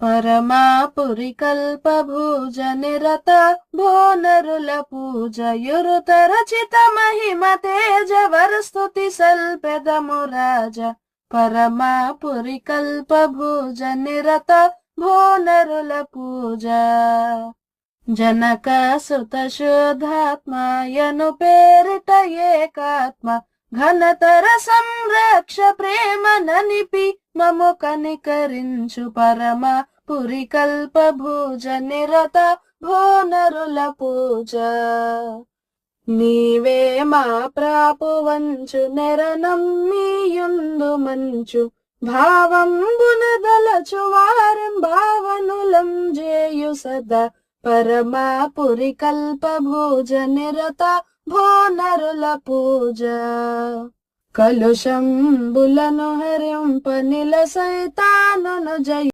పరమాపురి కల్పభూజ నిరత భోనరుల పూజయురుతరచిత మహిమ తేజ వరస్తుతి సల్పెదము రాజ. పరమాపురి కల్పభూజ నిరత భోనరుల పూజ. జనక సుత శుద్ధాత్మయను పేరిట ఏకాత్మ ఘనతర సంరక్ష ప్రేమ ననిపి మము కనికరించు. పరమాపురి కల్పభూజ నిరత భోనరుల పూజ. నీవే మా ప్రాపు వంచు నెరనమ్మియుందు మంచు భావంబున దలచు వారం భావనులం జేయు సదా. పరమాపురి కల్పభూజ నిరత భోనరుల పూజ. కలుషంబులను హరింప నిల సైతానును జయ